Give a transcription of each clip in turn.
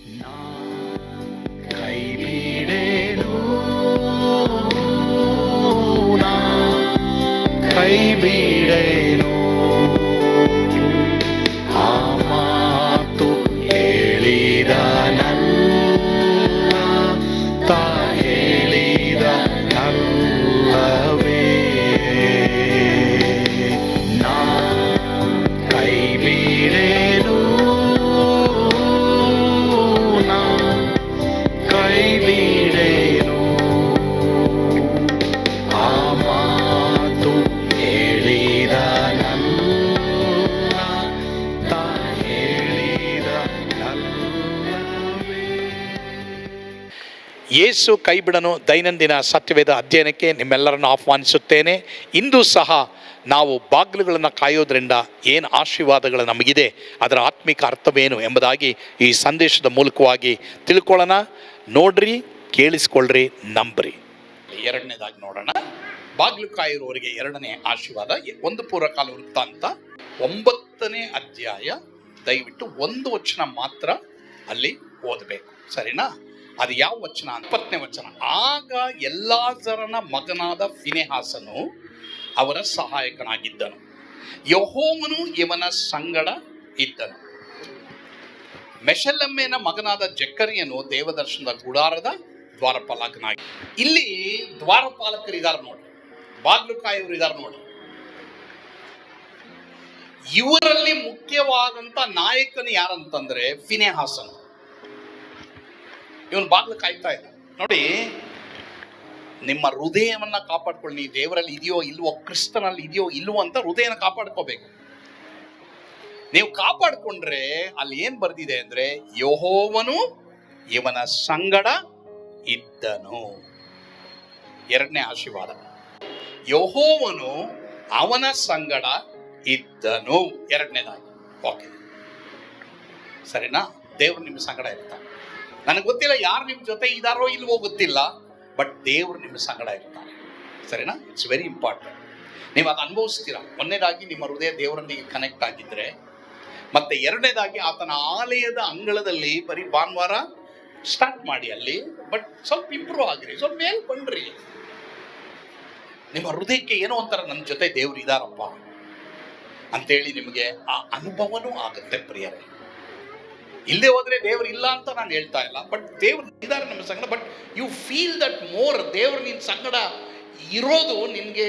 ಕೈ ಬಿಡೇನು, ಕೈ ಬಿಡೇನು, ಆ ಮಾತು ಹೇಳಿದ ತಾ ಹೇಳಿದ ನಲ್ಲವೇ. ನಾ ಕೈ ಬಿಡೇನು, ನಾ ಕೈ ಬಿಡೇನು, ಆ ಮಾತು ಹೇಳಿದ ತಾ ಹೇಳಿದ ನಲ್ಲವೇ. ಯೇಸು ಕೈ ಬಿಡನು ದೈನಂದಿನ ಸತ್ಯವೇದ ಅಧ್ಯಯನಕ್ಕೆ ನಿಮ್ಮೆಲ್ಲರನ್ನು ಆಹ್ವಾನಿಸುತ್ತೇನೆ. ಇಂದು ಸಹ ನಾವು ಬಾಗಿಲುಗಳನ್ನು ಕಾಯೋದ್ರಿಂದ ಏನು ಆಶೀರ್ವಾದಗಳು ನಮಗಿದೆ, ಅದರ ಆತ್ಮಿಕ ಅರ್ಥವೇನು ಎಂಬುದಾಗಿ ಈ ಸಂದೇಶದ ಮೂಲಕವಾಗಿ ತಿಳ್ಕೊಳ್ಳೋಣ. ನೋಡ್ರಿ, ಕೇಳಿಸ್ಕೊಳ್ರಿ, ನಂಬ್ರಿ. ಎರಡನೇದಾಗಿ ನೋಡೋಣ. ಬಾಗಿಲು ಕಾಯಿರುವವರಿಗೆ ಎರಡನೇ ಆಶೀರ್ವಾದ. ಒಂದು ಪೂರ್ವಕಾಲ ವೃತ್ತಾಂತ 9ನೇ ಅಧ್ಯಾಯ, ದಯವಿಟ್ಟು ಒಂದು ವಚನ ಮಾತ್ರ ಅಲ್ಲಿ ಓದಬೇಕು, ಸರಿನಾ? ಅದು ಯಾವ ವಚನ? 20ನೇ ವಚನ. ಆಗ ಎಲ್ಲಾಜರನ ಮಗನಾದ ಫಿನೆಹಾಸನು ಅವರ ಸಹಾಯಕನಾಗಿದ್ದನು, ಯೆಹೋವನು ಇವನ ಸಂಗಡ ಇದ್ದನು. ಮೆಷೆಲೆಮ್ಯನ ಮಗನಾದ ಜಕರ್ಯನು ದೇವದರ್ಶನದ ಗುಡಾರದ ದ್ವಾರಪಾಲಕನಾಗಿ. ಇಲ್ಲಿ ದ್ವಾರಪಾಲಕರಿದ್ದಾರೆ ನೋಡಿ, ಬಾಗಿಲು ಕಾಯುವರು ಇದ್ದಾರೆ ನೋಡಿ. ಇವರಲ್ಲಿ ಮುಖ್ಯವಾದಂತ ನಾಯಕನು ಯಾರಂತಂದ್ರೆ ಫಿನೆಹಾಸನು. ಇವನು ಬಾಗಿಲು ಕಾಯ್ತಾ ಇದ್ದ ನೋಡಿ. ನಿಮ್ಮ ಹೃದಯವನ್ನ ಕಾಪಾಡ್ಕೊಳ್ಳಿ. ನೀವು ದೇವರಲ್ಲಿ ಇದೆಯೋ ಇಲ್ವೋ, ಕ್ರಿಸ್ತನಲ್ಲಿ ಇದೆಯೋ ಇಲ್ವೋ ಅಂತ ಹೃದಯನ ಕಾಪಾಡ್ಕೋಬೇಕು. ನೀವು ಕಾಪಾಡ್ಕೊಂಡ್ರೆ ಅಲ್ಲಿ ಏನ್ ಬರ್ದಿದೆ ಅಂದ್ರೆ, ಯೆಹೋವನು ಇವನ ಸಂಗಡ ಇದ್ದನು. ಎರಡನೇ ಆಶೀರ್ವಾದ, ಯೆಹೋವನು ಅವನ ಸಂಗಡ ಇದ್ದನು. ಎರಡನೇದಾಗಿ, ಓಕೆ, ಸರಿನಾ? ದೇವರು ನಿಮ್ಮ ಸಂಗಡ ಇರ್ತಾನೆ. ನನಗೆ ಗೊತ್ತಿಲ್ಲ ಯಾರು ನಿಮ್ಮ ಜೊತೆ ಇದ್ದಾರೋ ಇಲ್ವೋ ಗೊತ್ತಿಲ್ಲ, ಬಟ್ ದೇವರು ನಿಮ್ಮ ಸಂಗಡ ಇರ್ತಾರೆ, ಸರಿನಾ? It's very important. ನೀವು ಅದು ಅನುಭವಿಸ್ತೀರಾ. ಒಂದನೇದಾಗಿ ನಿಮ್ಮ ಹೃದಯ ದೇವರೊಂದಿಗೆ ಕನೆಕ್ಟ್ ಆಗಿದ್ರೆ, ಮತ್ತೆ ಎರಡನೇದಾಗಿ ಆತನ ಆಲಯದ ಅಂಗಳದಲ್ಲಿ ಬರೀ ಭಾನುವಾರ ಸ್ಟಾರ್ಟ್ ಮಾಡಿ ಅಲ್ಲಿ, ಬಟ್ ಸ್ವಲ್ಪ ಇಂಪ್ರೂವ್ ಆಗಿರಿ, ಸ್ವಲ್ಪ ಮೇಲ್ ಬನ್ರಿ. ನಿಮ್ಮ ಹೃದಯಕ್ಕೆ ಏನೋ ಒಂಥರ ನನ್ನ ಜೊತೆ ದೇವರು ಇದಾರಪ್ಪ ಅಂತೇಳಿ ನಿಮಗೆ ಆ ಅನುಭವನೂ ಆಗುತ್ತೆ ಪ್ರಿಯರೇ. ಇಲ್ಲದೆ ಹೋದ್ರೆ ದೇವರು ಇಲ್ಲ ಅಂತ ನಾನು ಹೇಳ್ತಾ ಇಲ್ಲ, ಬಟ್ ದೇವರು ಇದ್ದಾರೆ ನಮ್ಮ ಸಂಗಡ. But you feel that more. ದೇವರು ನಿನ್ನ ಸಂಗಡ ಇರೋದು ನಿನಗೆ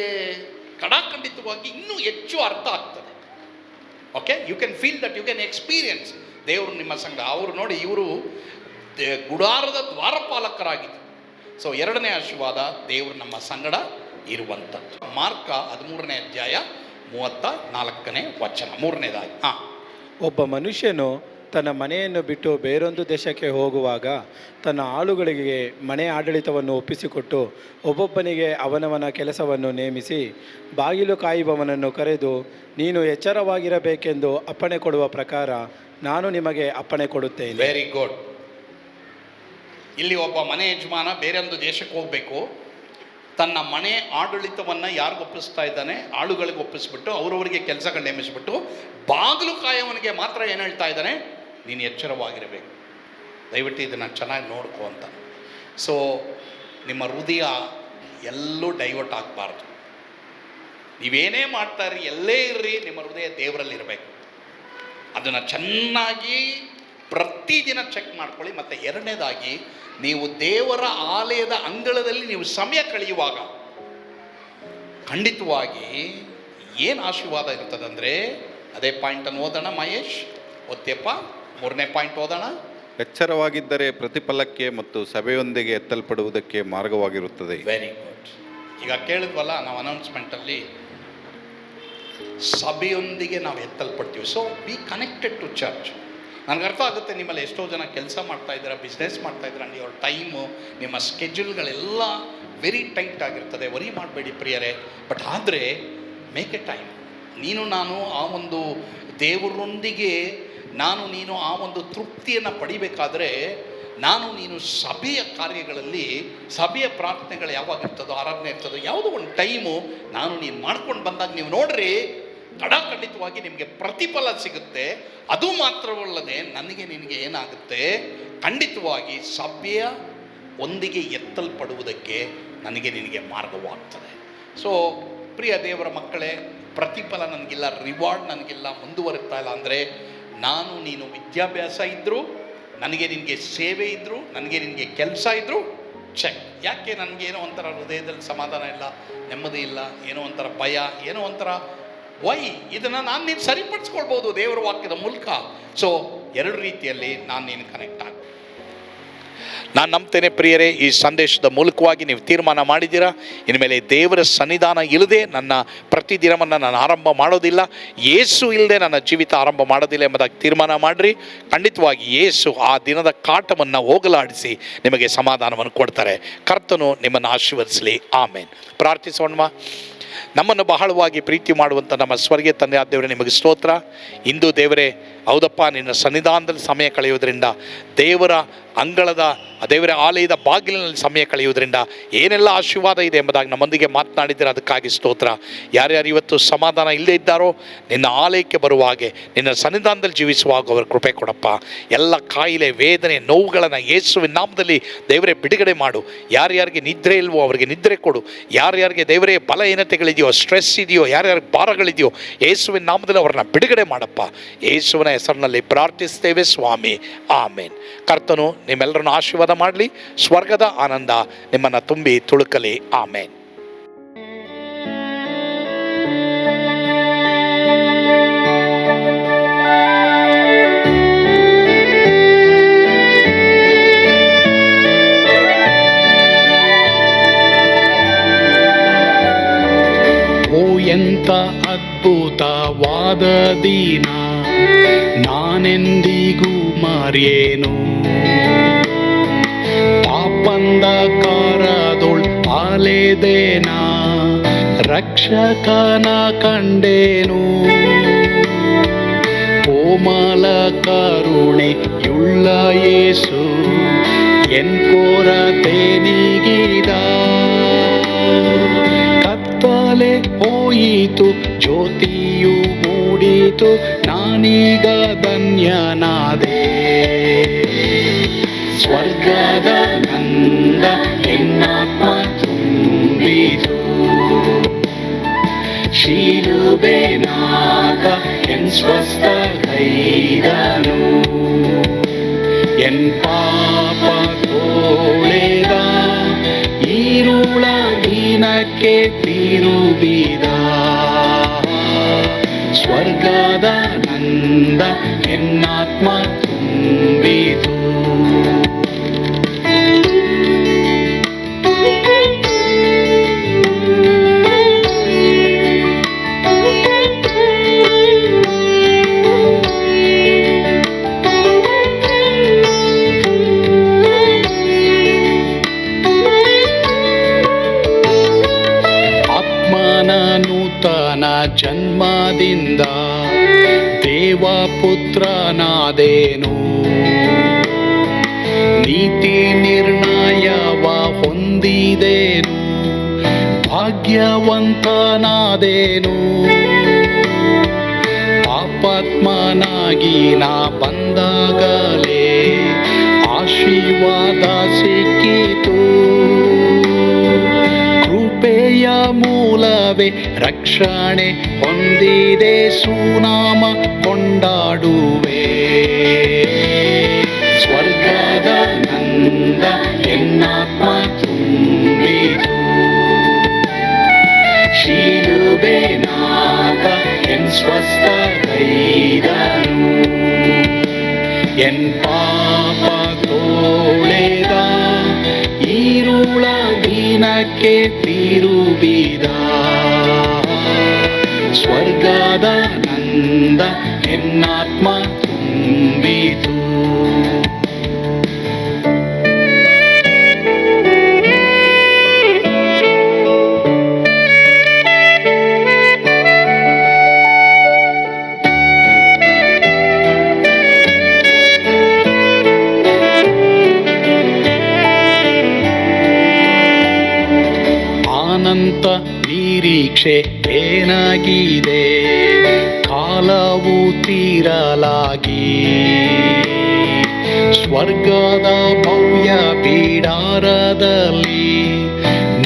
ಕಡಾಖಂಡಿತವಾಗಿ ಇನ್ನೂ ಹೆಚ್ಚು ಅರ್ಥ ಆಗ್ತದೆ. Okay, you can feel that, you can experience ದೇವರು ನಿಮ್ಮ ಸಂಗಡ. ಅವರು ನೋಡಿ, ಇವರು ಗುಡಾರದ ದ್ವಾರಪಾಲಕರಾಗಿದ್ದರು. ಸೊ ಎರಡನೇ ಆಶೀರ್ವಾದ, ದೇವರು ನಮ್ಮ ಸಂಗಡ ಇರುವಂಥದ್ದು. ಮಾರ್ಕ 13ನೇ ಅಧ್ಯಾಯ 34ನೇ ವಚನ, ಮೂರನೇದಾಗಿ. ಒಬ್ಬ ಮನುಷ್ಯನು ತನ್ನ ಮನೆಯನ್ನು ಬಿಟ್ಟು ಬೇರೊಂದು ದೇಶಕ್ಕೆ ಹೋಗುವಾಗ ತನ್ನ ಆಳುಗಳಿಗೆ ಮನೆ ಆಡಳಿತವನ್ನು ಒಪ್ಪಿಸಿಕೊಟ್ಟು ಒಬ್ಬೊಬ್ಬನಿಗೆ ಅವನವನ ಕೆಲಸವನ್ನು ನೇಮಿಸಿ ಬಾಗಿಲು ಕಾಯುವವನನ್ನು ಕರೆದು, ನೀನು ಎಚ್ಚರವಾಗಿರಬೇಕೆಂದು ಅಪ್ಪಣೆ ಕೊಡುವ ಪ್ರಕಾರ ನಾನು ನಿಮಗೆ ಅಪ್ಪಣೆ ಕೊಡುತ್ತೇನೆ. Very good. ಇಲ್ಲಿ ಒಬ್ಬ ಮನೆ ಯಜಮಾನ ಬೇರೊಂದು ದೇಶಕ್ಕೆ ಹೋಗಬೇಕು. ತನ್ನ ಮನೆ ಆಡಳಿತವನ್ನು ಯಾರಿಗೂ ಒಪ್ಪಿಸ್ತಾ ಇದ್ದಾನೆ? ಆಳುಗಳಿಗೆ ಒಪ್ಪಿಸ್ಬಿಟ್ಟು ಅವರವರಿಗೆ ಕೆಲಸಗಳು ನೇಮಿಸಿಬಿಟ್ಟು ಬಾಗಿಲು ಕಾಯವನಿಗೆ ಮಾತ್ರ ಏನು ಹೇಳ್ತಾ ಇದ್ದಾನೆ? ನೀನು ಎಚ್ಚರವಾಗಿರಬೇಕು, ದಯವಿಟ್ಟು ಇದನ್ನು ಚೆನ್ನಾಗಿ ನೋಡ್ಕೋ ಅಂತ. ಸೊ ನಿಮ್ಮ ಹೃದಯ ಎಲ್ಲೂ ಡೈವರ್ಟ್ ಆಗಬಾರ್ದು. ನೀವೇನೇ ಮಾಡ್ತಾ ಇರ್ರಿ, ಎಲ್ಲೇ ಇರ್ರಿ, ನಿಮ್ಮ ಹೃದಯ ದೇವರಲ್ಲಿರಬೇಕು. ಅದನ್ನು ಚೆನ್ನಾಗಿ ಪ್ರತಿದಿನ ಚೆಕ್ ಮಾಡ್ಕೊಳ್ಳಿ. ಮತ್ತು ಎರಡನೇದಾಗಿ, ನೀವು ದೇವರ ಆಲಯದ ಅಂಗಳದಲ್ಲಿ ನೀವು ಸಮಯ ಕಳೆಯುವಾಗ ಖಂಡಿತವಾಗಿ ಏನು ಆಶೀರ್ವಾದ ಇರ್ತದಂದರೆ, ಅದೇ ಪಾಯಿಂಟನ್ನು ಓದೋಣ. ಮಹೇಶ್ ಓದ್ಯಪ್ಪ, 3ನೇ ಪಾಯಿಂಟ್ ಓದೋಣ. ಎಚ್ಚರವಾಗಿದ್ದರೆ ಪ್ರತಿಫಲಕ್ಕೆ ಮತ್ತು ಸಭೆಯೊಂದಿಗೆ ಎತ್ತಲ್ಪಡುವುದಕ್ಕೆ ಮಾರ್ಗವಾಗಿರುತ್ತದೆ. Very good. ಈಗ ಕೇಳಿದ್ವಲ್ಲ ನಾವು ಅನೌನ್ಸ್ಮೆಂಟಲ್ಲಿ, ಸಭೆಯೊಂದಿಗೆ ನಾವು ಎತ್ತಲ್ಪಡ್ತೀವಿ. So be connected to church. ನನಗೆ ಅರ್ಥ ಆಗುತ್ತೆ, ನಿಮ್ಮಲ್ಲಿ ಎಷ್ಟೋ ಜನ ಕೆಲಸ ಮಾಡ್ತಾ ಇದ್ದೀರಾ, ಬಿಸ್ನೆಸ್ ಮಾಡ್ತಾ ಇದ್ದೀರಾ, ನಿಮ್ಮ ಟೈಮು, ನಿಮ್ಮ ಸ್ಕೆಡ್ಯೂಲ್ಗಳೆಲ್ಲ ವೆರಿ ಟೈಟ್ ಆಗಿರ್ತದೆ. ವರಿ ಮಾಡಬೇಡಿ ಪ್ರಿಯರೇ. ಬಟ್ ಆದರೆ ಮೇಕ್ ಎ ಟೈಮ್. ನೀನು ನಾನು ಆ ಒಂದು ದೇವರೊಂದಿಗೆ ನೀನು ಆ ಒಂದು ತೃಪ್ತಿಯನ್ನು ಪಡಿಬೇಕಾದ್ರೆ, ನಾನು ನೀನು ಸಭೆಯ ಕಾರ್ಯಗಳಲ್ಲಿ, ಸಭೆಯ ಪ್ರಾರ್ಥನೆಗಳು ಯಾವಾಗ ಇರ್ತದೋ, ಆರಾಧನೆ ಇರ್ತದೋ, ಯಾವುದೋ ಒಂದು ಟೈಮು ನೀನು ಮಾಡ್ಕೊಂಡು ಬಂದಾಗ ನೀವು ನೋಡ್ರಿ, ಖಂಡಿತವಾಗಿ ನಿಮಗೆ ಪ್ರತಿಫಲ ಸಿಗುತ್ತೆ. ಅದು ಮಾತ್ರವಲ್ಲದೆ ನಿನಗೆ ಏನಾಗುತ್ತೆ, ಖಂಡಿತವಾಗಿ ಸಭೆಯ ಒಂದಿಗೆ ಎತ್ತಲ್ಪಡುವುದಕ್ಕೆ ನನಗೆ ನಿನಗೆ ಮಾರ್ಗವಾಗ್ತದೆ. ಸೊ ಪ್ರಿಯ ದೇವರ ಮಕ್ಕಳೇ, ಪ್ರತಿಫಲ ನನಗಿಲ್ಲ, ರಿವಾರ್ಡ್ ನನಗಿಲ್ಲ, ಮುಂದುವರಿತಾ ಇಲ್ಲ ಅಂದರೆ ನೀನು ವಿದ್ಯಾಭ್ಯಾಸ ಇದ್ದರೂ, ನನಗೆ ನಿನಗೆ ಸೇವೆ ಇದ್ದರೂ, ನನಗೆ ನಿನಗೆ ಕೆಲಸ ಇದ್ದರೂ ಚೆಕ್. ಯಾಕೆ ನನಗೇನೋ ಒಂಥರ ಹೃದಯದಲ್ಲಿ ಸಮಾಧಾನ ಇಲ್ಲ, ನೆಮ್ಮದಿ ಇಲ್ಲ, ಏನೋ ಒಂಥರ ಭಯ, ಏನೋ ಒಂಥರ ವೈ, ಇದನ್ನು ನೀನು ಸರಿಪಡಿಸ್ಕೊಳ್ಬೋದು ದೇವರ ವಾಕ್ಯದ ಮೂಲಕ. ಸೊ ಎರಡು ರೀತಿಯಲ್ಲಿ ನೀನು ಕನೆಕ್ಟ್ ಆಗ. ನಾನು ನಂಬ್ತೇನೆ ಪ್ರಿಯರೇ, ಈ ಸಂದೇಶದ ಮೂಲಕವಾಗಿ ನೀವು ತೀರ್ಮಾನ ಮಾಡಿದ್ದೀರಾ, ಇನ್ಮೇಲೆ ದೇವರ ಸನ್ನಿಧಾನ ಇಲ್ಲದೆ ನನ್ನ ಪ್ರತಿದಿನವನ್ನು ನಾನು ಆರಂಭ ಮಾಡೋದಿಲ್ಲ, ಯೇಸು ಇಲ್ಲದೆ ನನ್ನ ಜೀವಿತ ಆರಂಭ ಮಾಡೋದಿಲ್ಲ ಎಂಬುದಾಗಿ ತೀರ್ಮಾನ ಮಾಡಿರಿ. ಖಂಡಿತವಾಗಿ ಯೇಸು ಆ ದಿನದ ಕಾಟವನ್ನು ಹೋಗಲಾಡಿಸಿ ನಿಮಗೆ ಸಮಾಧಾನವನ್ನು ಕೊಡ್ತಾರೆ. ಕರ್ತನು ನಿಮ್ಮನ್ನು ಆಶೀರ್ವದಿಸಲಿ. ಆಮೇನ್. ಪ್ರಾರ್ಥಿಸೋಣ. ನಮ್ಮನ್ನು ಬಹಳವಾಗಿ ಪ್ರೀತಿ ಮಾಡುವಂಥ ನಮ್ಮ ಸ್ವರ್ಗೀಯ ತಂದೆ ಆದ ದೇವರೇ, ನಿಮಗೆ ಸ್ತೋತ್ರ. ಇಂದು ದೇವರೇ, ಹೌದಪ್ಪ, ನಿನ್ನ ಸನ್ನಿಧಾನದಲ್ಲಿ ಸಮಯ ಕಳೆಯೋದ್ರಿಂದ, ದೇವರ ಅಂಗಳದ ದೇವರ ಆಲಯದ ಬಾಗಿಲಿನಲ್ಲಿ ಸಮಯ ಕಳೆಯುವುದರಿಂದ ಏನೆಲ್ಲ ಆಶೀರ್ವಾದ ಇದೆ ಎಂಬುದಾಗಿ ನಮ್ಮೊಂದಿಗೆ ಮಾತನಾಡಿದ್ದೀರ, ಅದಕ್ಕಾಗಿ ಸ್ತೋತ್ರ. ಯಾರ್ಯಾರು ಇವತ್ತು ಸಮಾಧಾನ ಇಲ್ಲದೇ ಇದ್ದಾರೋ, ನಿನ್ನ ಆಲಯಕ್ಕೆ ಬರುವ ಹಾಗೆ, ನಿನ್ನ ಸನ್ನಿಧಾನದಲ್ಲಿ ಜೀವಿಸುವಾಗ ಅವರ ಕೃಪೆ ಕೊಡಪ್ಪ. ಎಲ್ಲ ಕಾಯಿಲೆ, ವೇದನೆ, ನೋವುಗಳನ್ನು ಯೇಸುವಿನ ನಾಮದಲ್ಲಿ ದೇವರೇ ಬಿಡುಗಡೆ ಮಾಡು. ಯಾರ್ಯಾರಿಗೆ ನಿದ್ರೆ ಇಲ್ವೋ ಅವರಿಗೆ ನಿದ್ರೆ ಕೊಡು. ಯಾರ್ಯಾರಿಗೆ ದೇವರೇ ಬಲಹೀನತೆಗಳಿದೆಯೋ, ಸ್ಟ್ರೆಸ್ ಇದೆಯೋ, ಯಾರ್ಯಾರಿಗೆ ಭಾರಗಳಿದೆಯೋ, ಯೇಸುವಿನ ನಾಮದಲ್ಲಿ ಅವರನ್ನು ಬಿಡುಗಡೆ ಮಾಡಪ್ಪ. ಯೇಸುವಿನ ಹೆಸರಿನಲ್ಲಿ ಪ್ರಾರ್ಥಿಸ್ತೇವೆ ಸ್ವಾಮಿ. ಆಮೇನ್. ಕರ್ತನು ನಿಮ್ಮೆಲ್ಲರನ್ನು ಆಶೀರ್ವಾದ ಮಾಡಲಿ. ಸ್ವರ್ಗದ ಆನಂದ ನಿಮ್ಮನ್ನು ತುಂಬಿ ತುಳುಕಲಿ. ಆಮೇನ್. ಎಂಥ ಅದ್ಭುತವಾದ ದಿನ, ನಾನೆಂದಿಗೂ ಮರೆಯೇನು. ಪಾಪಂಧಕಾರದೊಳ್ ಅಲೆದೇನ, ರಕ್ಷಕನ ಕಂಡೇನು. ಕೋಮಲ ಕರುಣೆಯುಳ್ಳ ಯೇಸು ಎನ್ ಕೊರತೆ ನೀಗಿದ. ಕತ್ತಲೆ ಹೋಯಿತು, ಜ್ಯೋತಿಯು ಮೂಡಿತು, ನಾನೀಗ ಧನ್ಯನಾದೆ. ಸ್ವರ್ಗದ ನಂದ ಎನ್ನಾತ್ಮ ತುಂಬಿತು, ಶಿಲುಬೆನಾಗ ಎನ್ ಸ್ವಸ್ಥ ಕೈದನು. ಎನ್ ಪಾಪ ತೋಳೆದ, ಈರುಳ ದಿನಕ್ಕೆ ತಿರುಗಿದ. ಸ್ವರ್ಗದ ನಂದ ಎನ್ನಾತ್ಮ ತುಂಬಿತು. ಜನ್ಮದಿಂದ ದೇವಪುತ್ರನಾದೇನು. ನೀತಿ ನಿರ್ಣಯವ ಹೊಂದಿದೇನು, ಭಾಗ್ಯವಂತನಾದೇನು. ಪಾಪಾತ್ಮನಾಗಿ ನಾ ಬಂದಾಗಲೇ ಆಶೀರ್ವಾದ ಸಿಕ್ಕಿತು. ಕೃಪೆಯ ಮೂಲವೇ ರಕ್ಷಣೆ ಹೊಂದಿದೆ, ಸುನಾಮ ಕೊಂಡಾಡುವೆ. ಸ್ವರ್ಗದ ನಂದ ಎನ್ನಾತ್ಮ ತುಂಬಿತು, ಶಿಲುಬೆನಾಗ ಎನ್ ಸ್ವಸ್ಥ ಕೈದನು. ಎನ್ ಪಾಪ ತೋಳೆದ, ಈರುಳ ದಿನಕ್ಕೆ ತಿರುಗಿದ. ಸ್ವರ್ಗದ ನಂದ ಎನ್ನಾತ್ಮ ತುಂಬಿತು. ಅನಂತ ನಿರೀಕ್ಷೆ ಏನಾಗಿದೆ, ಕಾಲವು ತೀರಲಾಗಿ ಸ್ವರ್ಗದ ಭವ್ಯ ಬಿಡಾರದಲ್ಲಿ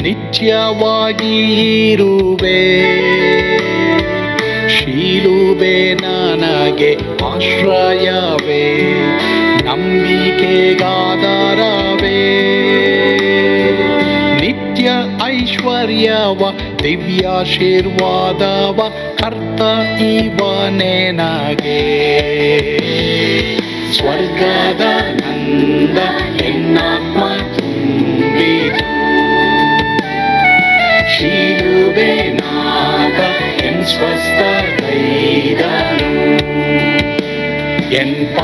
ನಿತ್ಯವಾಗಿ ಇರುವೆ. ಶಿಲುಬೆ ನನಗೆ ಆಶ್ರಯವೇ, ನಂಬಿಕೆಗಾಧಾರವೇ. ನಿತ್ಯ ಐಶ್ವರ್ಯವ ದಿವ್ಯಾಶೀರ್ವಾದವ ಕರ್ತ ಇವನೇ ನಗೆ. ಸ್ವರ್ಗದ ನಂದ ಎನ್ನಾತ್ಮ ತುಂಬಿತು, ಶಿಲುಬೆ ನಾದ ಎನ್ ಸ್ವಸ್ಥ ಕೈದನು. ಎನ್